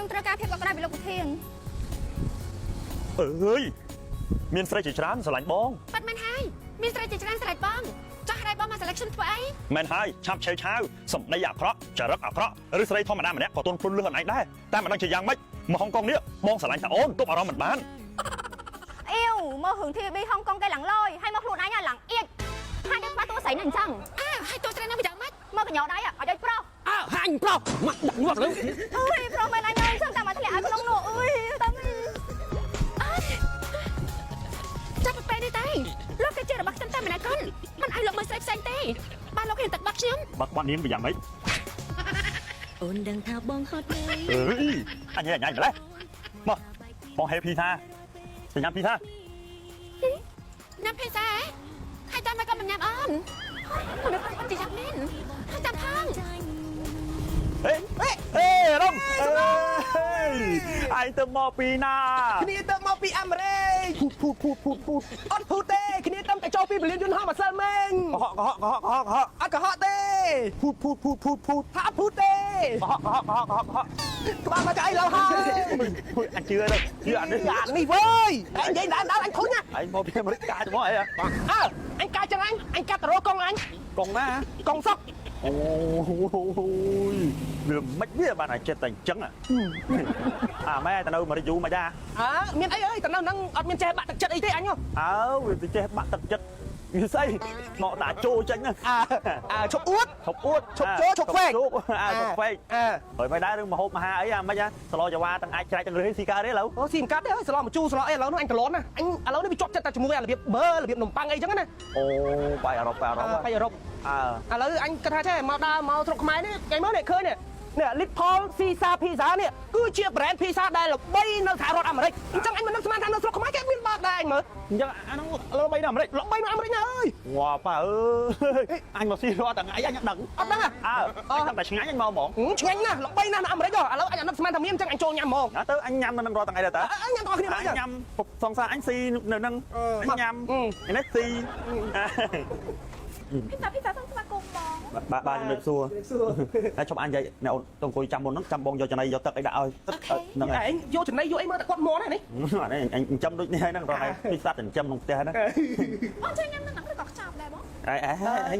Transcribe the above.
ខ្ញុំត្រូវការភាពកក់ក្ដៅពីលោកប្រធានអើយមានស្រីជាច្រើនស្រឡាញ់បងបាត់មែនហើយមានស្រីជាច្រើនស្រឡាញ់បងចាស់ហើយបងមក selection ធ្វើអីមែនហើយឆាប់ឆេវឆាវសម្ដីអាក្រក់ចរិតអាក្រក់ឬស្រីធម្មតាម្នាក់ក៏ទន់ភ្លន់លឿនអនឯងដែរតែមិនដឹងជាយ៉ាងម៉េចមកហុងកុងនេះបងស្រឡាញ់តែអូនទប់អារម្មណ៍មិនបានអៀវមករឿង TV ហុងកុងគេឡើងលយហើយមកខ្លួនឯងឡើងអៀចហើយនឹងបាត់តួស្រីនឹងអញ្ចឹងហើយតួស្រីនឹងវាយ៉ាងម៉េចមកកញ្ញោដៃឲ្យដូចប្រុសហាញប្រុសមកដាក់ងាប់ទៅអើយប្រុសមែនអញអើយសឹងតែមកធ្លាក់ឲ្យក្នុងនោះអើយតាមនេះចាប់ទៅនេះទេលោកគេជារបស់ខ្ញុំតែម្នាក់កូនមិនឲ្យលោកមើលស្រីផ្សេងទេបានលោកឃើញទឹកបាត់ខ្ញុំបាត់បាត់នាងវាយ៉ាងម៉េចអូនដឹងថាបងហត់ទេអើយអញញ៉ៃម្លេះមកបងហេភីថាទៅញ៉ាំភីថាញ៉ាំភីសាហើយតាមមកក៏មិនញ៉ាំអូនមិនដឹងគាត់ទីយ៉ាងមែនហើយតាមផងហេរំអញទៅមកពីណាគ្នាទៅមកពីអាមេរិកភូតអត់ភូតទេគ្នាទៅតែចូលពីពលានយន្តហោះម្សិលមិញកុហកអត់កុហកទេភូតថាអត់ភូតទេកុហកក្បាលមកចៃឡើងហើយអញជឿទៅជឿអានេះនេះវើយអញនិយាយដល់អញធុញណាអញមកពីអាមេរិកកាយទៅមកអីអញកាយចឹងអញកាត់ទៅរកកងអញកងណាកងសុកអូយវាមិនវាបានតែចិត្តតែអញ្ចឹងម៉ែតែនៅមកយូរមកចាមានអីតែនៅហ្នឹងអត់មានចេះបាក់ទឹកចិត្តអីទេអញវាទៅចេះបាក់ទឹកចិត្តវាស្អីមកដាក់ចូលចេញឈប់អួតឈប់ចូលឈប់ខ្វែកឈប់ខ្វែកហើយមិនដែររឿងមហូបមហាអីមិនស្លោចាវ៉ាទាំងអាចច្រែកទាំងរឿយស៊ីកាទេឥឡូវស៊ីមិនកាត់ទេស្លោមកជូរស្លោអីឥឡូវនោះអញកលន់ណាអញឥឡូវនេះវាជាប់ចិត្តតែជាមួយរបៀបមើលរបៀបនំប៉័ងអីចឹងណាអូបាយអឺរ៉ុបឥឡូវអញគិតថាចេះមកដើរមកស្រុកខ្មែរនេះគេមើលនេះឃើញនេះលីតផលស៊ីសាភីសានេះគឺជា brand ភីសាដែលល្បីនៅសហរដ្ឋអាមេរិកអញ្ចឹងអញមិននឹកស្មានថានៅស្រុកខ្មែរគេមានបើកដែរអញមើលអញ្ចឹងអានោះល្បីនៅអាមេរិកល្បីនៅអាមេរិកណាអើយវ៉ាប៉ាអើយអញមកស៊ីរាល់ថ្ងៃអញដឹងអត់ដឹងអញតែឆ្ងាញ់អញមកហ្មងឆ្ងាញ់ណាស់ល្បីណាស់នៅអាមេរិកឥឡូវអញអត់នឹកស្មានថាមានអញ្ចឹងអញចូលញ៉ាំហ្មងទៅអញញ៉ាំនៅនឹងរាល់ថ្ងៃដែរតើញ៉ាំតោះគ្នាញ៉ាំសង្សារអញស៊ីនៅនឹងអញញ៉ាំនេះស៊ីពីសាសំស្វាគមន៍បងបាទជំរាបសួរហើយជប់អញនិយាយអ្នកអូនទៅអង្គុយចាំមុនហ្នឹងចាំបងយកចំណីយកទឹកអីដាក់ឲ្យទឹកហ្នឹងឯងយកចំណីយកអីមើលតែគាត់មកណានេះអញចិញ្ចឹមដូចនេះហើយហ្នឹងរហែពីសត្វចិញ្ចឹមក្នុងផ្ទះហ្នឹងអូនជួយញ៉ាំនឹងឬក៏ខ្ចប់ដែរបងអេ